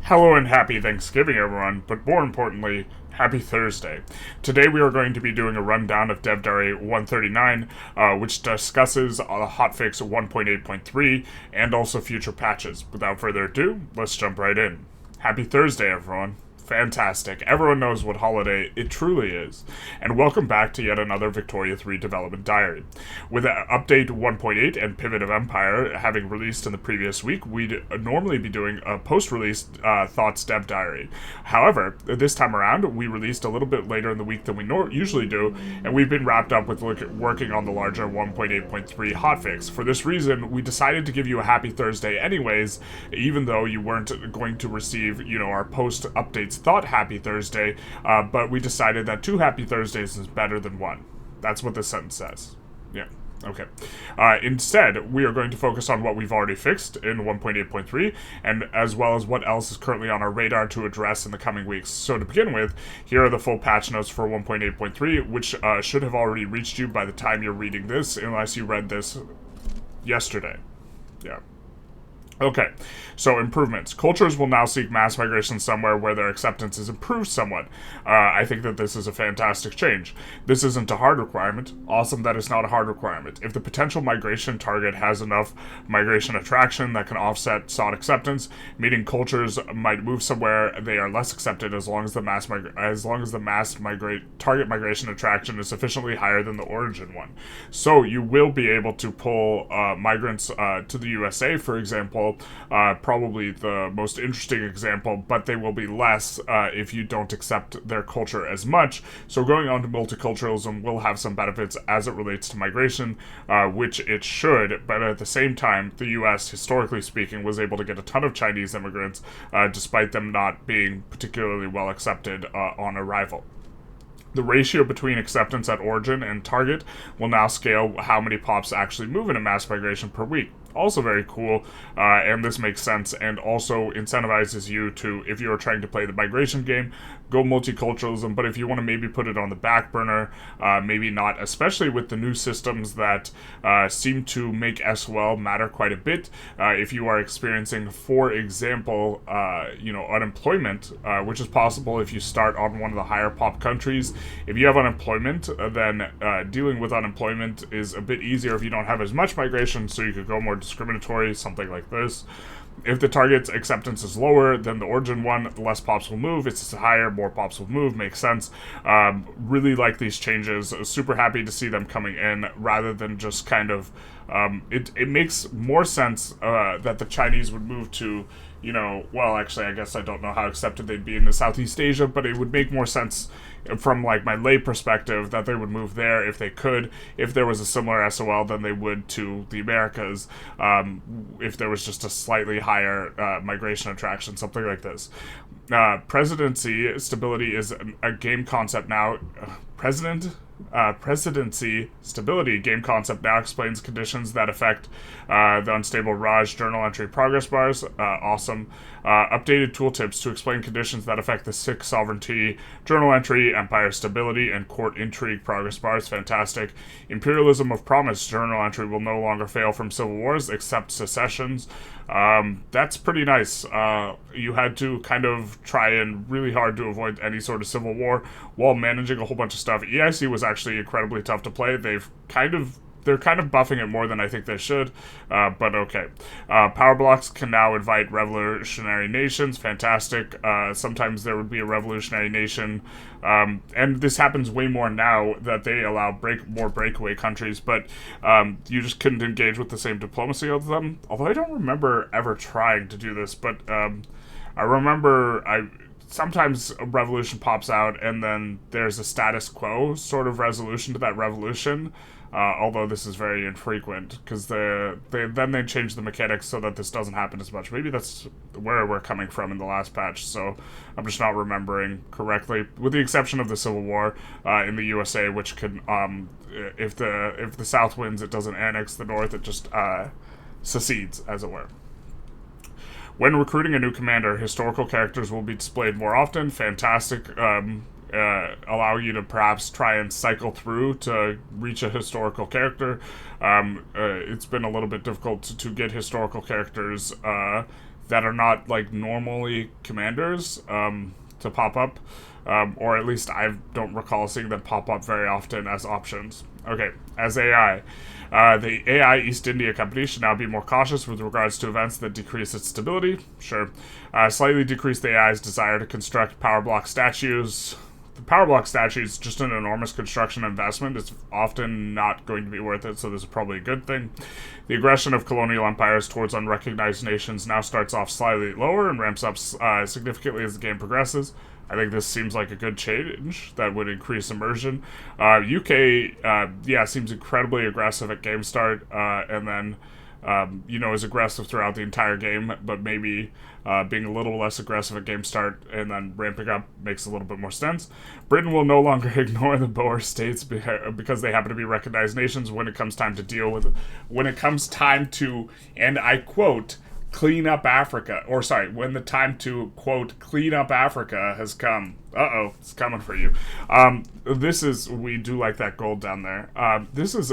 Hello and happy Thanksgiving, everyone, but more importantly, happy Thursday. Today we are going to be doing a rundown of Dev Diary 139, which discusses hotfix 1.8.3 and also future patches. Without further ado, let's jump right in. Happy Thursday, everyone. Fantastic. Everyone knows what holiday it truly is. And welcome back to yet another Victoria 3 development diary. With update 1.8 and Pivot of Empire having released in the previous week, we'd normally be doing a post-release Thoughts Dev Diary. However, this time around, we released a little bit later in the week than we usually do, and we've been wrapped up with working on the larger 1.8.3 hotfix. For this reason, we decided to give you a happy Thursday anyways, even though you weren't going to receive, our post-updates thought happy Thursday, but we decided that 2 happy Thursdays is better than 1. That's what this sentence says. Yeah. Okay. Instead, we are going to focus on what we've already fixed in 1.8.3, and as well as what else is currently on our radar to address in the coming weeks. So to begin with, here are the full patch notes for 1.8.3, which should have already reached you by the time you're reading this, unless you read this yesterday. Yeah. Okay, so improvements. Cultures will now seek mass migration somewhere where their acceptance is improved somewhat. I think that this is a fantastic change. This isn't a hard requirement. Awesome that it's not a hard requirement. If the potential migration target has enough migration attraction that can offset sought acceptance, meaning cultures might move somewhere they are less accepted as long as the target migration attraction is sufficiently higher than the origin one. So you will be able to pull migrants to the USA, for example. Probably the most interesting example, but they will be less if you don't accept their culture as much. So going on to multiculturalism will have some benefits as it relates to migration, which it should, but at the same time, the US, historically speaking, was able to get a ton of Chinese immigrants, despite them not being particularly well accepted on arrival. The ratio between acceptance at origin and target will now scale how many pops actually move in a mass migration per week. Also very cool, and this makes sense, and also incentivizes you to, if you're trying to play the migration game, go multiculturalism, but if you want to maybe put it on the back burner, maybe not, especially with the new systems that seem to make SOL matter quite a bit. If you are experiencing, for example, unemployment, which is possible if you start on one of the higher pop countries. If you have unemployment, then dealing with unemployment is a bit easier if you don't have as much migration, so you could go more discriminatory, something like this. If the target's acceptance is lower than the origin one, less pops will move. If it's higher, more pops will move. Makes sense. Really like these changes. Super happy to see them coming in rather than just kind of... It makes more sense that the Chinese would move to, well, actually, I guess I don't know how accepted they'd be in the Southeast Asia, but it would make more sense from my lay perspective that they would move there if they could, if there was a similar SOL than they would to the Americas, if there was just a slightly higher migration attraction, something like this. Presidency stability is a game concept now. Presidency stability game concept now explains conditions that affect the unstable Raj journal entry progress bars. Awesome. Updated tooltips to explain conditions that affect the Sikh sovereignty, journal entry, empire stability, and court intrigue progress bars. Fantastic. Imperialism of promise journal entry will no longer fail from civil wars except secessions. That's pretty nice. You had to kind of try and really hard to avoid any sort of civil war while managing a whole bunch of stuff. EIC was actually incredibly tough to play. They're kind of buffing it more than I think they should, but okay. Power blocks can now invite revolutionary nations. Fantastic. Sometimes there would be a revolutionary nation, and this happens way more now that they allow more breakaway countries, but you just couldn't engage with the same diplomacy of them. Although I don't remember ever trying to do this, but I remember sometimes a revolution pops out and then there's a status quo sort of resolution to that revolution, although this is very infrequent because they change the mechanics so that this doesn't happen as much. Maybe that's where we're coming from in the last patch, so I'm just not remembering correctly, with the exception of the Civil War in the USA, which can, if the South wins, it doesn't annex the North, it just secedes, as it were. When recruiting a new commander, historical characters will be displayed more often. Fantastic. Allow you to perhaps try and cycle through to reach a historical character. It's been a little bit difficult to get historical characters that are not like normally commanders to pop up, or at least I don't recall seeing them pop up very often as options. Okay, as AI. The AI East India Company should now be more cautious with regards to events that decrease its stability. Sure. Slightly decrease the AI's desire to construct power block statues. The power block statue is just an enormous construction investment. It's often not going to be worth it, so this is probably a good thing. The aggression of colonial empires towards unrecognized nations now starts off slightly lower and ramps up significantly as the game progresses. I think this seems like a good change that would increase immersion. UK, seems incredibly aggressive at game start, and then, is aggressive throughout the entire game, but maybe being a little less aggressive at game start and then ramping up makes a little bit more sense. Britain will no longer ignore the Boer states because they happen to be recognized nations when it comes time to deal with, when it comes time to, and I quote, clean up Africa, when the time to, quote, clean up Africa has come. It's coming for you. We do like that gold down there. This is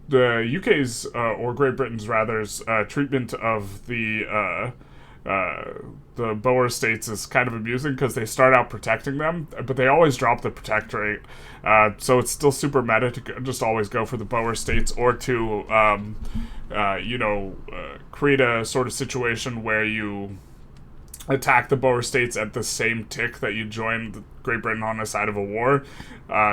the UK's, or Great Britain's rather's, treatment of the Boer states is kind of amusing because they start out protecting them, but they always drop the protectorate. So it's still super meta to just always go for the Boer states, or to, create a sort of situation where you attack the Boer states at the same tick that you join Great Britain on the side of a war,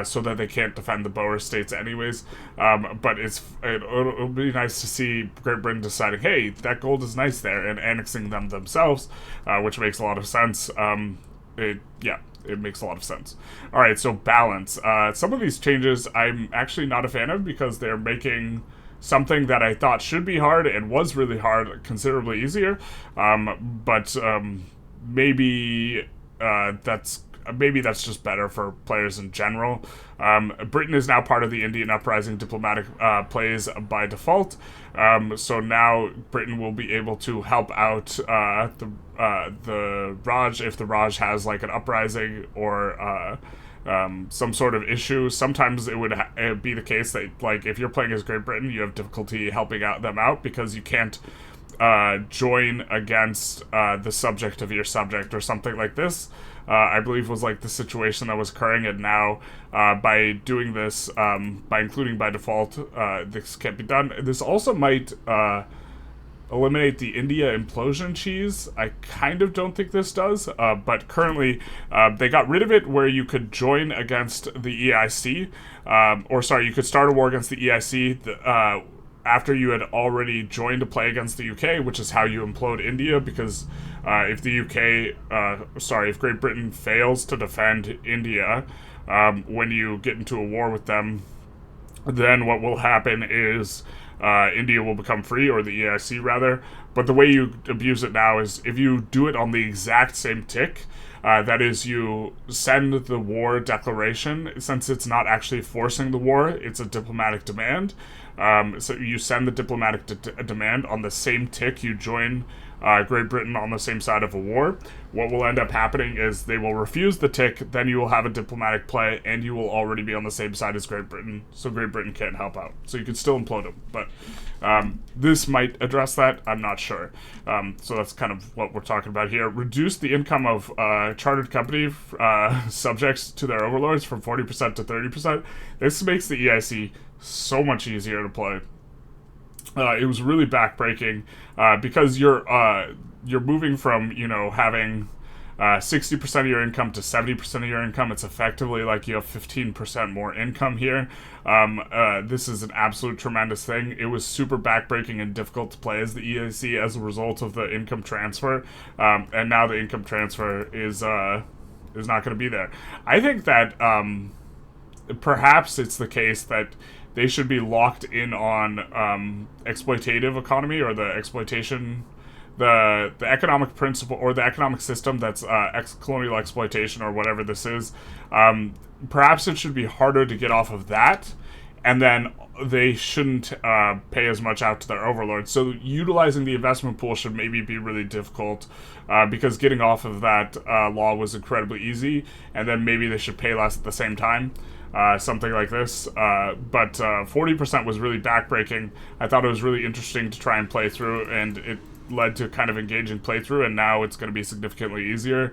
so that they can't defend the Boer states anyways. But it'll be nice to see Great Britain deciding, hey, that gold is nice there, and annexing them themselves, which makes a lot of sense. It makes a lot of sense. All right, so balance. Some of these changes I'm actually not a fan of because they're making something that I thought should be hard and was really hard considerably easier. But maybe that's just better for players in general. Britain is now part of the Indian Uprising diplomatic plays by default. So now Britain will be able to help out the Raj if the Raj has like an uprising or some sort of issue. Sometimes it would be the case that, like, if you're playing as Great Britain, you have difficulty helping them out because you can't join against the subject of your subject or something like this. I believe was like the situation that was occurring, and now by doing this, by including by default, this can't be done. This also might eliminate the India implosion cheese. I kind of don't think this does, but currently they got rid of it where you could join against the EIC, you could start a war against the EIC after you had already joined to play against the UK, which is how you implode India, because if Great Britain fails to defend India when you get into a war with them, then what will happen is India will become free, or the EIC rather. But the way you abuse it now is if you do it on the exact same tick, that is, you send the war declaration. Since it's not actually forcing the war, it's a diplomatic demand. So you send the diplomatic demand on the same tick you join Great Britain on the same side of a war. What will end up happening is they will refuse the tick, then you will have a diplomatic play, and you will already be on the same side as Great Britain, so Great Britain can't help out. So you can still implode them, but this might address that, I'm not sure. So that's kind of what we're talking about here. Reduce the income of chartered company subjects to their overlords from 40% to 30%. This makes the EIC so much easier to play. It was really backbreaking because you're moving from, having 60% of your income to 70% of your income. It's effectively like you have 15% more income here. This is an absolute tremendous thing. It was super backbreaking and difficult to play as the EIC as a result of the income transfer, and now the income transfer is not going to be there. I think that perhaps it's the case that they should be locked in on exploitative economy, or the exploitation, the economic principle, or the economic system that's colonial exploitation, or whatever this is. Perhaps it should be harder to get off of that, and then they shouldn't pay as much out to their overlords. So utilizing the investment pool should maybe be really difficult, because getting off of that law was incredibly easy, and then maybe they should pay less at the same time. Something like this, but 40% was really backbreaking. I thought it was really interesting to try and play through, and led to kind of engaging playthrough, and now it's going to be significantly easier.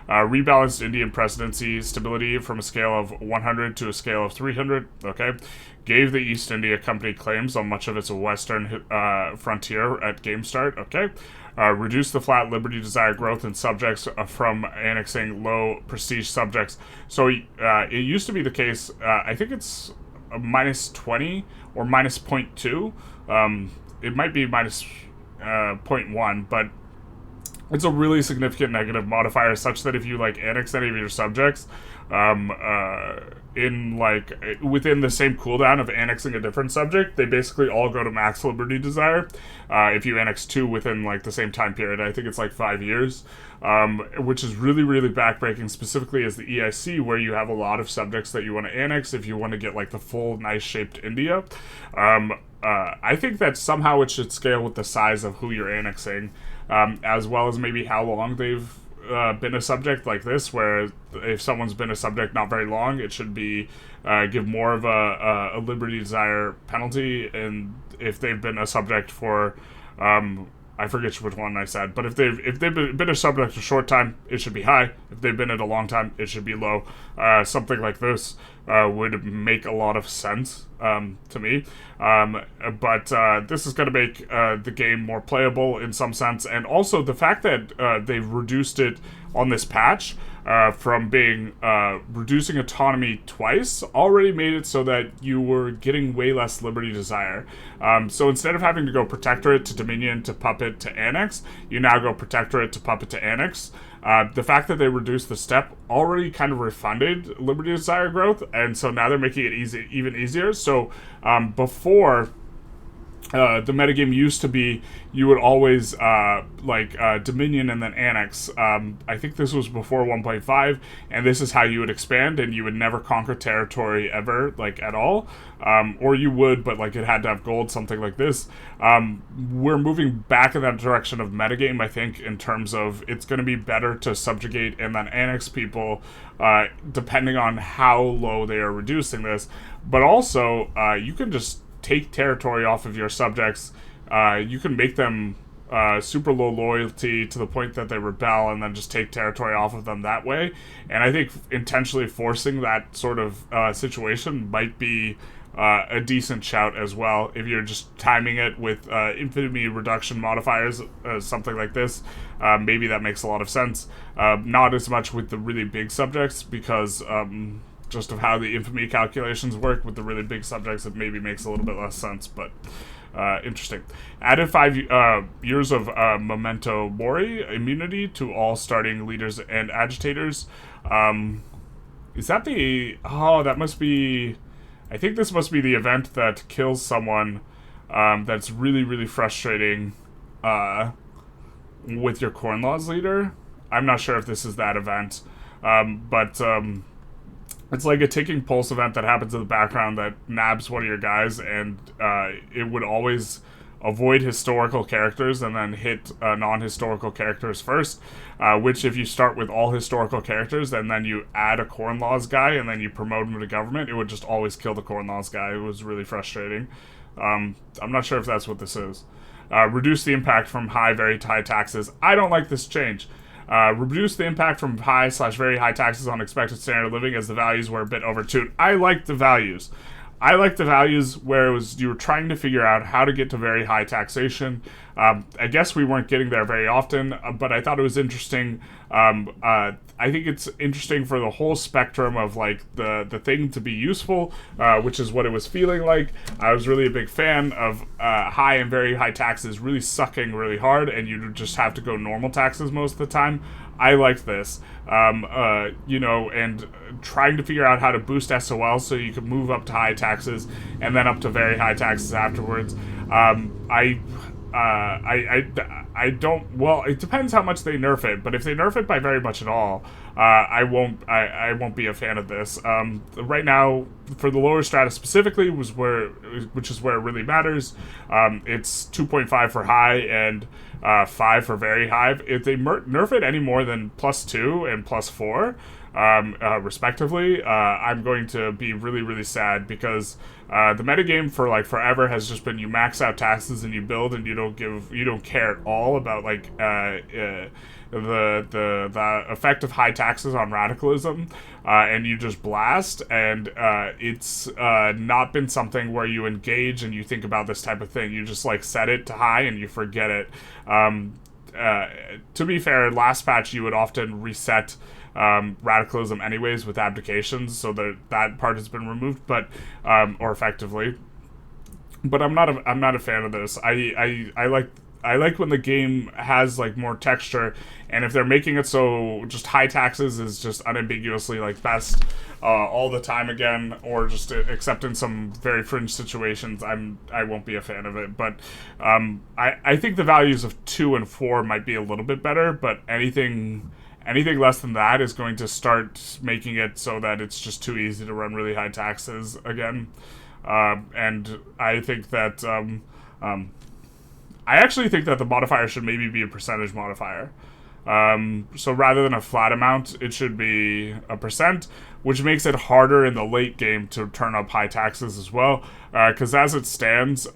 Rebalanced Indian presidency stability from a scale of 100 to a scale of 300, okay? Gave the East India Company claims on much of its western frontier at game start, okay? Reduce the flat liberty desire growth in subjects from annexing low prestige subjects. So it used to be the case, I think it's a minus 20 or minus 0.2. It might be minus 0.1, but it's a really significant negative modifier, such that if you like annex any of your subjects in like within the same cooldown of annexing a different subject, they basically all go to max liberty desire. If you annex 2 within like the same time period, I think it's like 5 years, which is really, really backbreaking, specifically as the EIC, where you have a lot of subjects that you want to annex if you want to get like the full nice shaped India. I think that somehow it should scale with the size of who you're annexing, as well as maybe how long they've been a subject like this, where if someone's been a subject not very long, it should be give more of a liberty desire penalty, and if they've been a subject for I forget which one I said, but if they've been a subject a short time, it should be high. If they've been it a long time, it should be low. Something like this would make a lot of sense to me. But this is going to make the game more playable in some sense, and also the fact that they've reduced it on this patch from being reducing autonomy twice already made it so that you were getting way less liberty desire. So instead of having to go protectorate to dominion to puppet to annex, you now go protectorate to puppet to annex. The fact that they reduced the step already kind of refunded liberty desire growth, and so now they're making it even easier. So before, the metagame used to be you would always dominion and then annex. I think this was before 1.5, and this is how you would expand, and you would never conquer territory ever, like at all. Or you would, but like it had to have gold, something like this. We're moving back in that direction of metagame, I think, in terms of it's going to be better to subjugate and then annex people, depending on how low they are reducing this. But also, you can just take territory off of your subjects. You can make them super low loyalty to the point that they rebel, and then just take territory off of them that way. And I think intentionally forcing that sort of situation might be a decent shout as well. If you're just timing it with infamy reduction modifiers, something like this, maybe that makes a lot of sense. Not as much with the really big subjects, because just of how the infamy calculations work with the really big subjects, it maybe makes a little bit less sense, but interesting. Added 5 years of memento mori immunity to all starting leaders and agitators. Is that the... Oh, that must be... I think this must be the event that kills someone that's really, really frustrating with your Corn Laws leader. I'm not sure if this is that event, but... it's like a ticking pulse event that happens in the background that nabs one of your guys, and it would always avoid historical characters and then hit non-historical characters first, which if you start with all historical characters and then you add a Corn Laws guy and then you promote him to government, it would just always kill the Corn Laws guy. It was really frustrating. I'm not sure if that's what this is. Reduce the impact from very high taxes. I don't like this change. Reduce the impact from high/very high taxes on expected standard of living, as the values were a bit overtuned. I like the values. I like the values where it was you were trying to figure out how to get to very high taxation. I guess we weren't getting there very often, but I thought it was interesting. I think it's interesting for the whole spectrum of like the thing to be useful, which is what it was feeling like. I was really a big fan of high and very high taxes really sucking really hard, and you just have to go normal taxes most of the time. I liked this, and trying to figure out how to boost SOL so you could move up to high taxes and then up to very high taxes afterwards. I don't. Well, it depends how much they nerf it. But if they nerf it by very much at all, I won't. I won't be a fan of this. Right now, for the lower strata specifically, which is where it really matters. It's 2.5 for high and 5 for very high. If they nerf it any more than +2 and +4, respectively, I'm going to be really, really sad because the metagame for like forever has just been you max out taxes and you build and you don't care at all about like the effect of high taxes on radicalism, and you just blast, and it's not been something where you engage and you think about this type of thing. You just like set it to high and you forget it. To be fair, last patch you would often reset radicalism anyways with abdications, so that part has been removed, but or effectively. But I'm not a fan of this. I like when the game has like more texture, and if they're making it so just high taxes is just unambiguously like best all the time again, or just except in some very fringe situations, I won't be a fan of it. But I think the values of 2 and 4 might be a little bit better, but anything less than that is going to start making it so that it's just too easy to run really high taxes again. And I think that I actually think that the modifier should maybe be a percentage modifier. So rather than a flat amount, it should be a percent, which makes it harder in the late game to turn up high taxes as well. Because as it stands,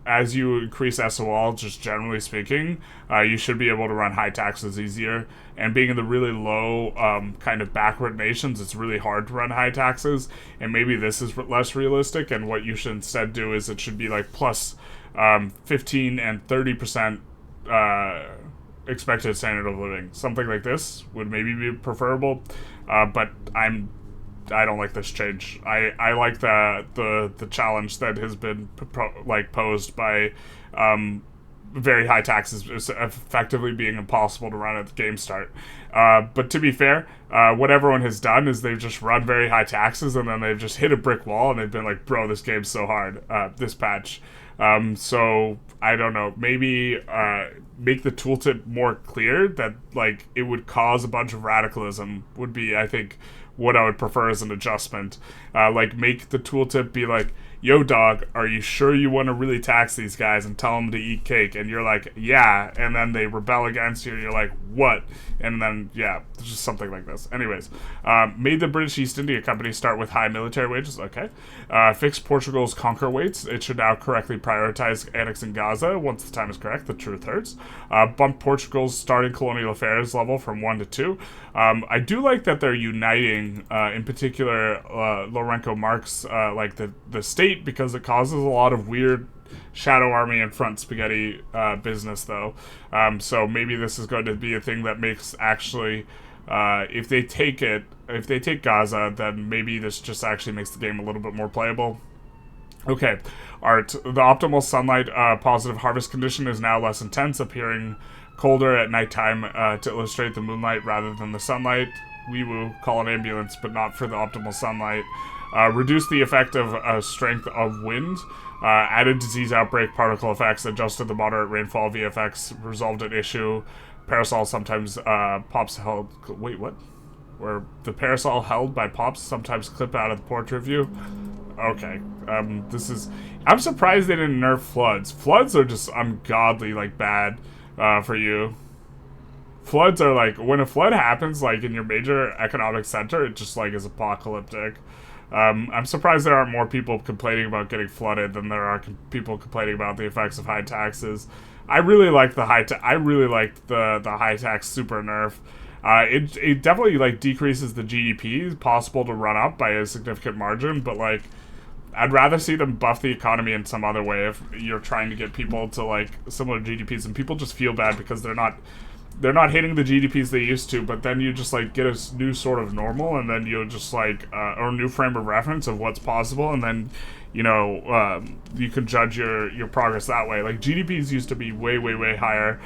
as you increase SOL, just generally speaking, you should be able to run high taxes easier. And being in the really low kind of backward nations, it's really hard to run high taxes. And maybe this is less realistic, and what you should instead do is it should be like plus 15 and 30% expected standard of living. Something like this would maybe be preferable, but I don't like this change. I like the challenge that has been posed by very high taxes effectively being impossible to run at the game start. But to be fair, what everyone has done is they've just run very high taxes and then they've just hit a brick wall and they've been like, bro, this game's so hard, this patch. So I don't know, maybe make the tooltip more clear that like it would cause a bunch of radicalism would be, I think, what I would prefer as an adjustment. Like make the tooltip be like, yo dog, are you sure you want to really tax these guys, and tell them to eat cake, and you're like, yeah, and then they rebel against you and you're like, what? And then yeah, just something like this. Anyways, made the British East India Company start with high military wages. Okay. Fixed Portugal's conquer weights. It should now correctly prioritize annexing Gaza once the time is correct. The truth hurts. Bumped Portugal's starting colonial affairs level from 1 to 2. I do like that they're uniting, in particular, Lourenco Marx, like the state, because it causes a lot of weird shadow army and front spaghetti business, though. So maybe this is going to be a thing that makes actually, if they take Gaza, then maybe this just actually makes the game a little bit more playable. Okay, art. The optimal sunlight positive harvest condition is now less intense, appearing colder at nighttime to illustrate the moonlight rather than the sunlight. Wee woo, call an ambulance, but not for the optimal sunlight. Reduce the effect of strength of wind. Added disease outbreak particle effects. Adjusted the moderate rainfall VFX. Resolved an issue. Parasol sometimes pops held. Wait, what? Where the parasol held by pops sometimes clip out of the portrait view. Okay. This is. I'm surprised they didn't nerf floods. Floods are just ungodly like bad for you. Floods are like, when a flood happens like in your major economic center, it just like is apocalyptic. I'm surprised there aren't more people complaining about getting flooded than there are people complaining about the effects of high taxes. I really like the I really liked the high tax super nerf. It definitely like decreases the GDP possible to run up by a significant margin, but like I'd rather see them buff the economy in some other way if you're trying to get people to like similar GDPs, and people just feel bad because they're not hitting the GDPs they used to, but then you just like get a new sort of normal, and then you'll just like or a new frame of reference of what's possible, and then you know you can judge your progress that way. Like GDPs used to be way higher.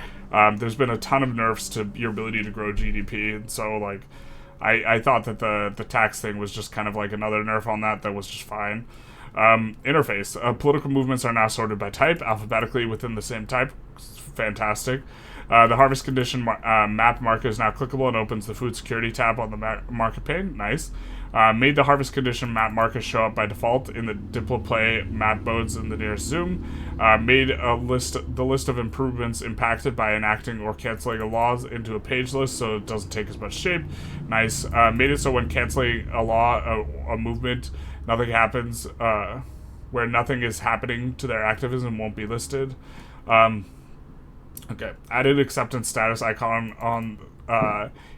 There's been a ton of nerfs to your ability to grow GDP, and so like I thought that the tax thing was just kind of like another nerf on that was just fine. Interface. Political movements are now sorted by type, alphabetically within the same type. fantastic. The harvest condition map marker is now clickable and opens the food security tab on the market pane. Nice. Made the harvest condition map marker show up by default in the Diploplay map modes in the nearest zoom. Made the list of improvements impacted by enacting or canceling a law into a page list so it doesn't take as much shape. Nice. Made it so when canceling a law, a movement, nothing happens, where nothing is happening to their activism won't be listed. Okay. Added acceptance status icon on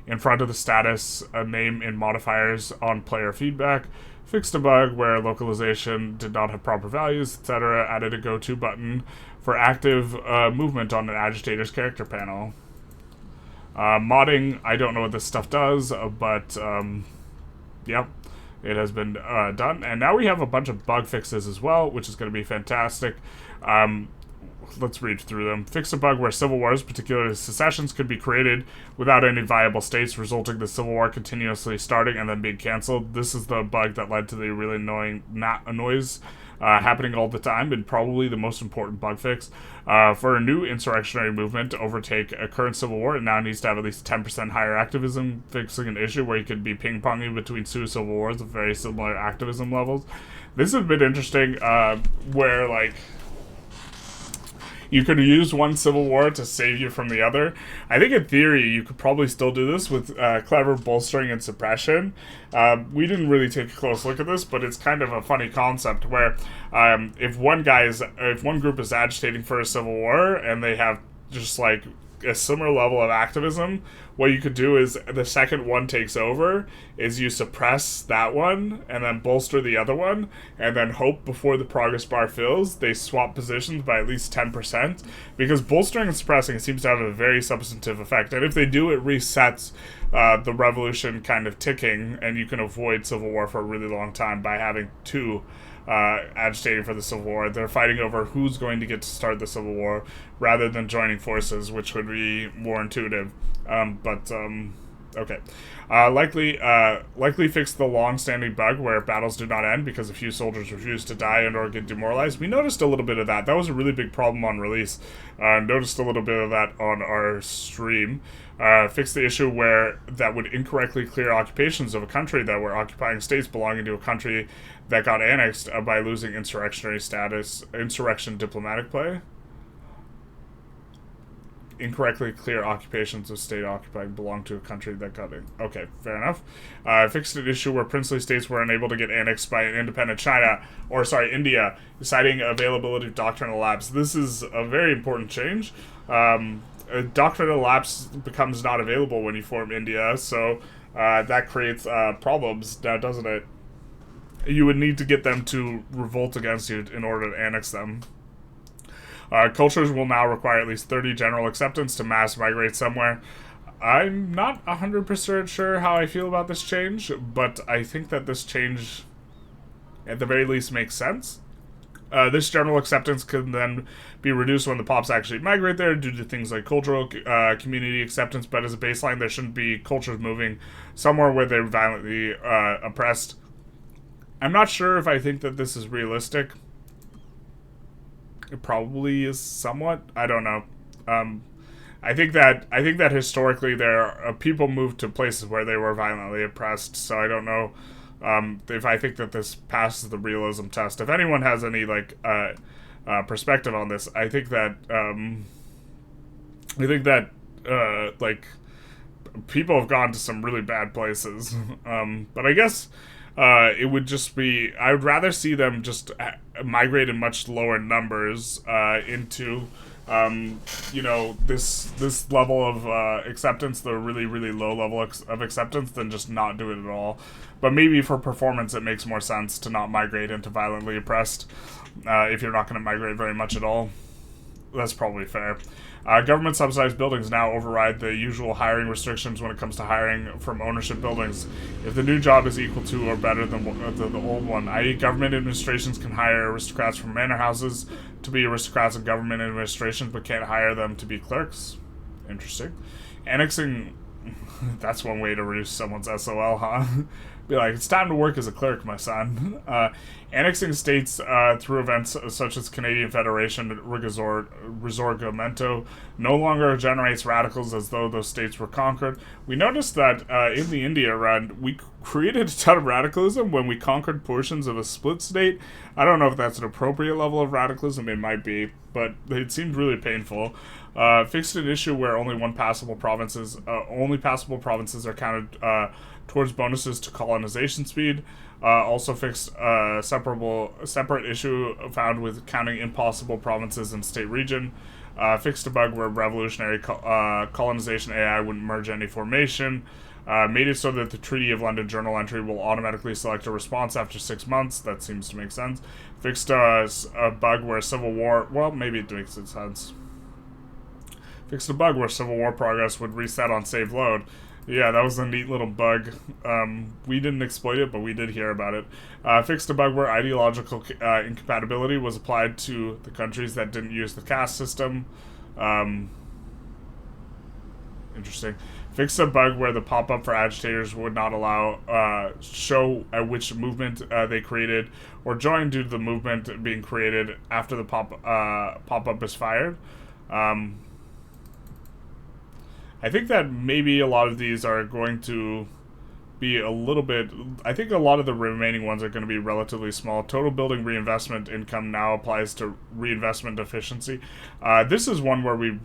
in front of the status name in modifiers on player feedback. Fixed a bug where localization did not have proper values, etc. Added a go-to button for active movement on an agitator's character panel. Modding, I don't know what this stuff does, but yep, it has been done. And now we have a bunch of bug fixes as well, which is going to be fantastic. Let's read through them. Fix a bug where civil wars, particularly secessions, could be created without any viable states, resulting in the civil war continuously starting and then being canceled. This is the bug that led to the really annoying noise happening all the time, and probably the most important bug fix. For a new insurrectionary movement to overtake a current civil war, it now needs to have at least 10% higher activism, fixing an issue where you could be ping-ponging between two civil wars with very similar activism levels. This has been interesting, where, like, you could use one civil war to save you from the other. I think in theory you could probably still do this with clever bolstering and suppression. We didn't really take a close look at this, but it's kind of a funny concept where if one group is agitating for a civil war and they have just like a similar level of activism, what you could do is the second one takes over is you suppress that one and then bolster the other one and then hope before the progress bar fills they swap positions by at least 10%, because bolstering and suppressing seems to have a very substantive effect, and if they do, it resets the revolution kind of ticking, and you can avoid civil war for a really long time by having two agitating for the Civil War. They're fighting over who's going to get to start the Civil War rather than joining forces, which would be more intuitive. Okay. Likely fix the long-standing bug where battles do not end because a few soldiers refuse to die and or get demoralized. We noticed a little bit of that. That was a really big problem on release. Noticed a little bit of that on our stream. Fix the issue where that would incorrectly clear occupations of a country that were occupying states belonging to a country that got annexed by losing insurrectionary status, insurrection diplomatic play. Incorrectly clear occupations of state occupying belong to a country that got in. Okay, fair enough. Fixed an issue where princely states were unable to get annexed by an independent India, citing availability of doctrinal lapse. This is a very important change. A doctrinal lapse becomes not available when you form India, so that creates problems now, doesn't it? You would need to get them to revolt against you in order to annex them. Cultures will now require at least 30 general acceptance to mass migrate somewhere. I'm not 100% sure how I feel about this change, but I think that this change, at the very least, makes sense. This general acceptance can then be reduced when the pops actually migrate there due to things like cultural community acceptance, but as a baseline, there shouldn't be cultures moving somewhere where they're violently oppressed. I'm not sure if I think that this is realistic. It probably is somewhat. I don't know. I think that historically people moved to places where they were violently oppressed. So I don't know if I think that this passes the realism test. If anyone has any perspective on this, I think that people have gone to some really bad places. But I guess it would just be, I would rather see them just migrate in much lower numbers into this level of acceptance, the really, really low level of acceptance, than just not do it at all. But maybe for performance it makes more sense to not migrate into violently oppressed if you're not going to migrate very much at all. That's probably fair. Government subsidized buildings now override the usual hiring restrictions when it comes to hiring from ownership buildings. If the new job is equal to or better than the old one, i.e. government administrations can hire aristocrats from manor houses to be aristocrats in government administrations, but can't hire them to be clerks. Interesting. Annexing That's one way to reduce someone's SOL, huh? Be like, it's time to work as a clerk, my son. Annexing states through events such as Canadian Federation Risorgimento no longer generates radicals as though those states were conquered. We noticed that in the India run, we created a ton of radicalism when we conquered portions of a split state. I don't know if that's an appropriate level of radicalism. It might be, but it seemed really painful. Fixed an issue where only passable provinces are counted towards bonuses to colonization speed. Also fixed a separate issue found with counting impossible provinces in state region. Fixed a bug where revolutionary colonization AI wouldn't merge any formation. Made it so that the Treaty of London journal entry will automatically select a response after 6 months. That seems to make sense. Fixed a bug where civil war... Well, maybe it makes sense. Fixed a bug where civil war progress would reset on save load. Yeah, that was a neat little bug. We didn't exploit it, but we did hear about it. Fixed a bug where ideological incompatibility was applied to the countries that didn't use the caste system. Interesting. Fixed a bug where the pop-up for agitators would not allow show which movement they created or join due to the movement being created after the pop-up is fired. I think that maybe a lot of these are going to be a little bit... I think a lot of the remaining ones are going to be relatively small. Total building reinvestment income now applies to reinvestment efficiency. This is one where we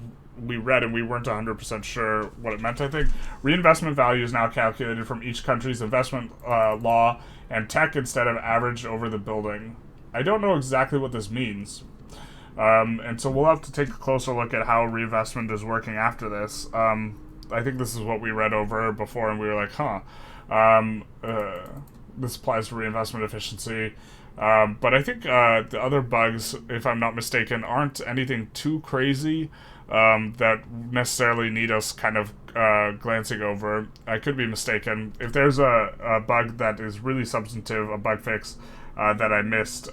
read and we weren't 100% sure what it meant, I think. Reinvestment value is now calculated from each country's investment law and tech instead of averaged over the building. I don't know exactly what this means. And so we'll have to take a closer look at how reinvestment is working after this. I think this is what we read over before, and we were like, this applies to reinvestment efficiency. But I think the other bugs, if I'm not mistaken, aren't anything too crazy that necessarily need us kind of glancing over. I could be mistaken. If there's a bug that is really substantive, a bug fix that I missed,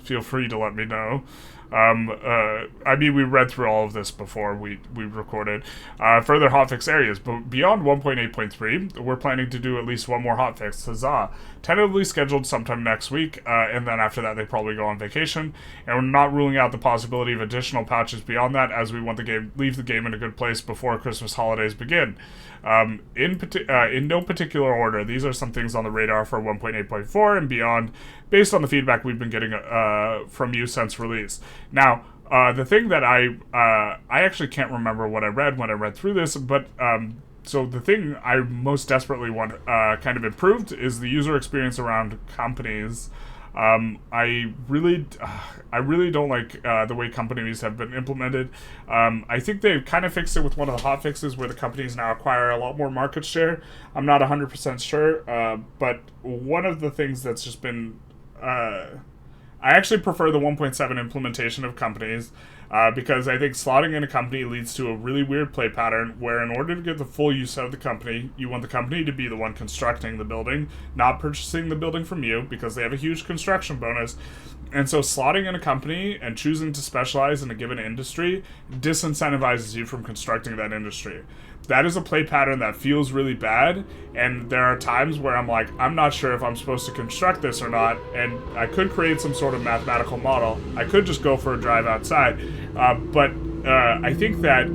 feel free to let me know. I mean, we read through all of this before we recorded. Further hotfix areas, but beyond 1.8.3, we're planning to do at least one more hotfix. Huzzah! Tentatively scheduled sometime next week, and then after that they probably go on vacation. And we're not ruling out the possibility of additional patches beyond that, as we want the leave the game in a good place before Christmas holidays begin. In no particular order, these are some things on the radar for 1.8.4 and beyond, based on the feedback we've been getting from you since release. Now, the thing that I actually can't remember what I read when I read through this, but so the thing I most desperately want kind of improved is the user experience around companies. I really don't like the way companies have been implemented. I think they've kind of fixed it with one of the hotfixes where the companies now acquire a lot more market share. I'm not 100% sure, but one of the things that's just been... I actually prefer the 1.7 implementation of companies because I think slotting in a company leads to a really weird play pattern where in order to get the full use out of the company, you want the company to be the one constructing the building, not purchasing the building from you because they have a huge construction bonus. And so slotting in a company and choosing to specialize in a given industry disincentivizes you from constructing that industry. That is a play pattern that feels really bad, and there are times where I'm like, I'm not sure if I'm supposed to construct this or not, and I could create some sort of mathematical model. I could just go for a drive outside, but I think that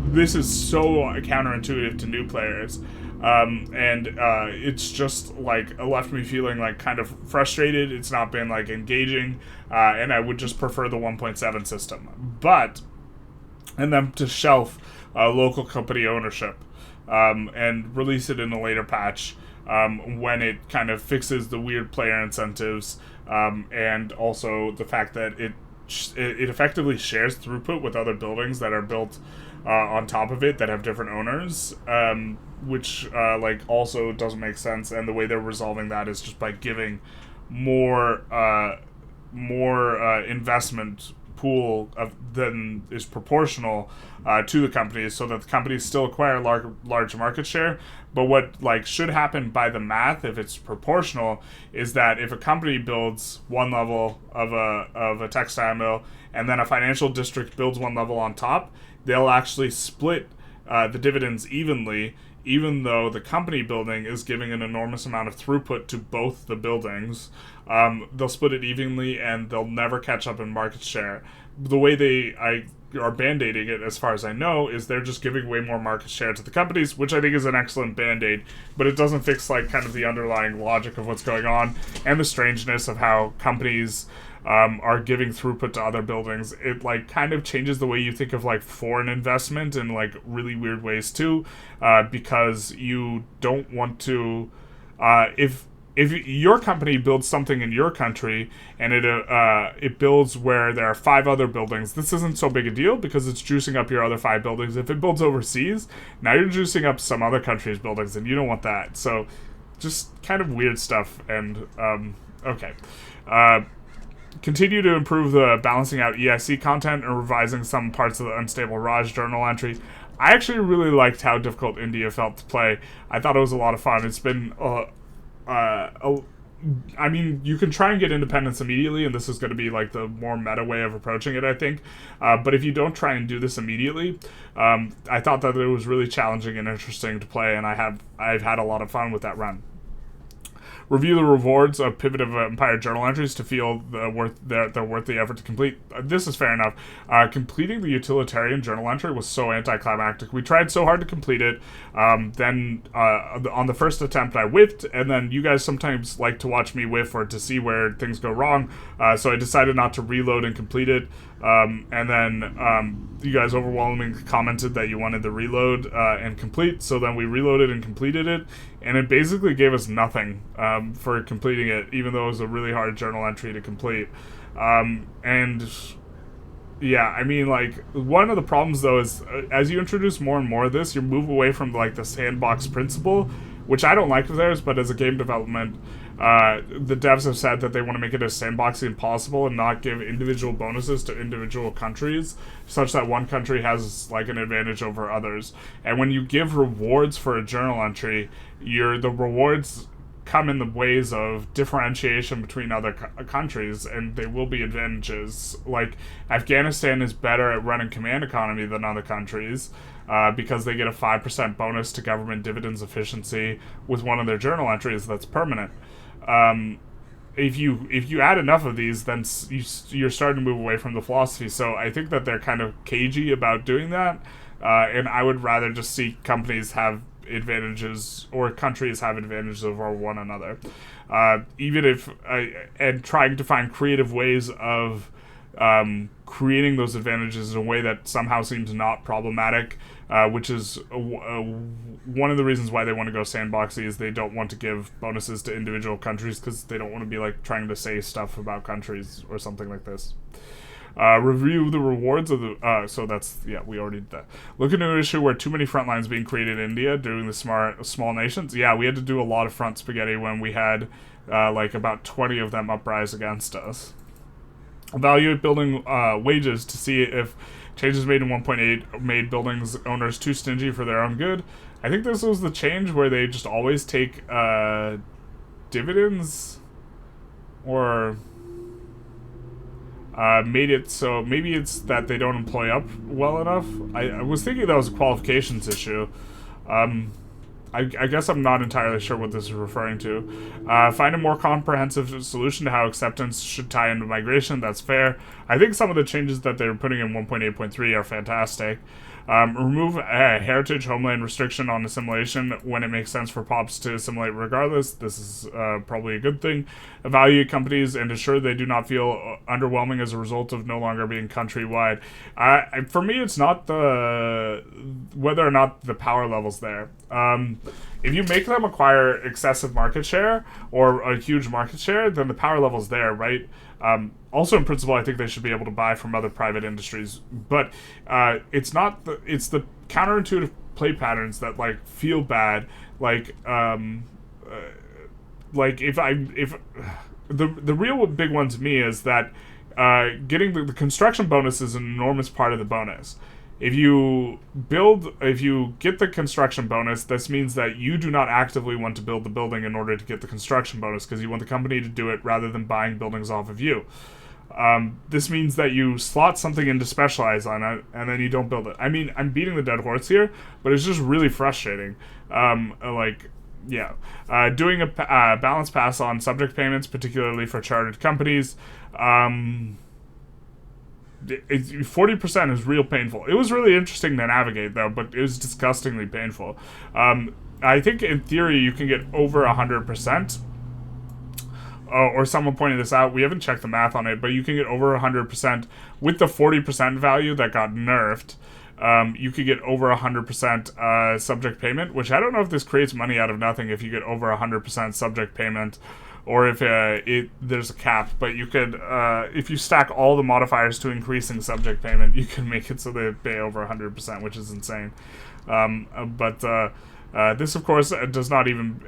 this is so counterintuitive to new players. And it's just like left me feeling like kind of frustrated. It's not been like engaging, and I would just prefer the 1.7 system. And then to shelf local company ownership and release it in a later patch when it kind of fixes the weird player incentives and also the fact that it effectively shares throughput with other buildings that are built on top of it that have different owners, which like also doesn't make sense. And the way they're resolving that is just by giving more investment pool than is proportional to the companies, so that the companies still acquire large market share. But what like should happen by the math, if it's proportional, is that if a company builds one level of a textile mill and then a financial district builds one level on top, they'll actually split the dividends evenly, even though the company building is giving an enormous amount of throughput to both the buildings. They'll split it evenly, and they'll never catch up in market share. The way they are band-aiding it, as far as I know, is they're just giving way more market share to the companies, which I think is an excellent band-aid, but it doesn't fix like kind of the underlying logic of what's going on and the strangeness of how companies are giving throughput to other buildings. It like kind of changes the way you think of like foreign investment in like really weird ways too, because you don't want to if your company builds something in your country and it builds where there are 5 other buildings, this isn't so big a deal because it's juicing up your other 5 buildings. If it builds overseas, now you're juicing up some other country's buildings, and you don't want that. So just kind of weird stuff. And okay. Continue to improve the balancing out EIC content and revising some parts of the unstable Raj journal entry. I actually really liked how difficult India felt to play. I thought it was a lot of fun. It's been I mean, you can try and get independence immediately, and this is going to be like the more meta way of approaching it, I think. But if you don't try and do this immediately, I thought that it was really challenging and interesting to play, and I've had a lot of fun with that run. Review the rewards of Pivot of Empire journal entries to feel they're worth the effort to complete. This is fair enough. Completing the utilitarian journal entry was so anticlimactic. We tried so hard to complete it. Then on the first attempt, I whiffed, and then you guys sometimes like to watch me whiff or to see where things go wrong. So I decided not to reload and complete it. And then you guys overwhelmingly commented that you wanted the reload and complete, so then we reloaded and completed it, and it basically gave us nothing for completing it, even though it was a really hard journal entry to complete. And yeah, I mean, like, one of the problems, though, is as you introduce more and more of this, you move away from, like, the sandbox principle, which I don't like of theirs, but as a game development, the devs have said that they want to make it as sandboxy as possible and not give individual bonuses to individual countries, such that one country has, like, an advantage over others. And when you give rewards for a journal entry, the rewards come in the ways of differentiation between other countries, and there will be advantages. Like, Afghanistan is better at running command economy than other countries, because they get a 5% bonus to government dividends efficiency with one of their journal entries that's permanent. If you add enough of these, then you're starting to move away from the philosophy. So I think that they're kind of cagey about doing that, and I would rather just see companies have advantages or countries have advantages over one another, and trying to find creative ways of creating those advantages in a way that somehow seems not problematic, which is one of the reasons why they want to go sandboxy, is they don't want to give bonuses to individual countries because they don't want to be like trying to say stuff about countries or something like this. Review the rewards of the so that's, yeah, we already did that. Look into an issue where too many front lines being created in India during the small nations. Yeah, we had to do a lot of front spaghetti when we had like about 20 of them uprise against us. Evaluate building wages to see if changes made in 1.8 made buildings owners too stingy for their own good. I think this was the change where they just always take dividends, or made it so maybe it's that they don't employ up well enough. I was thinking that was a qualifications issue. I guess I'm not entirely sure what this is referring to. Find a more comprehensive solution to how acceptance should tie into migration. That's fair. I think some of the changes that they're putting in 1.8.3 are fantastic. Remove a heritage homeland restriction on assimilation when it makes sense for POPs to assimilate regardless. This is probably a good thing. Evaluate companies and ensure they do not feel underwhelming as a result of no longer being countrywide. For me, it's not whether or not the power level's there. If you make them acquire excessive market share or a huge market share, then the power level's there, right? Also, in principle, I think they should be able to buy from other private industries, but it's the counterintuitive play patterns that like feel bad. Like if the real big one to me is that getting the construction bonus is an enormous part of the bonus. If you get the construction bonus, this means that you do not actively want to build the building in order to get the construction bonus, because you want the company to do it rather than buying buildings off of you. This means that you slot something in to specialize on it, and then you don't build it. I mean, I'm beating the dead horse here, but it's just really frustrating. Doing a balance pass on subject payments, particularly for chartered companies, 40% is real painful. It was really interesting to navigate, though, but it was disgustingly painful. I think in theory you can get over 100%. Or someone pointed this out. We haven't checked the math on it, but you can get over 100% with the 40% value that got nerfed. You could get over 100% subject payment, which I don't know if this creates money out of nothing if you get over 100% subject payment, or if there's a cap. But you could, if you stack all the modifiers to increasing subject payment, you can make it so they pay over 100%, which is insane. This, of course, does not even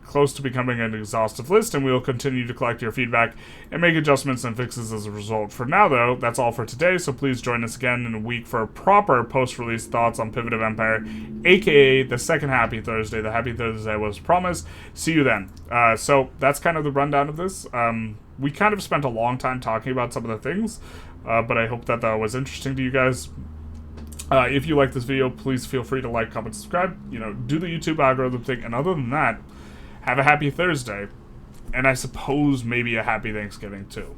close to becoming an exhaustive list, and we will continue to collect your feedback and make adjustments and fixes as a result. For now, though, that's all for today, so please join us again in a week for proper post-release thoughts on Pivot of Empire, aka the second Happy Thursday. The Happy Thursday was promised. See you then. So that's kind of the rundown of this. We kind of spent a long time talking about some of the things, but I hope that was interesting to you guys. If you like this video, please feel free to like, comment, subscribe, do the YouTube algorithm thing, and other than that, have a happy Thursday, and I suppose maybe a happy Thanksgiving too.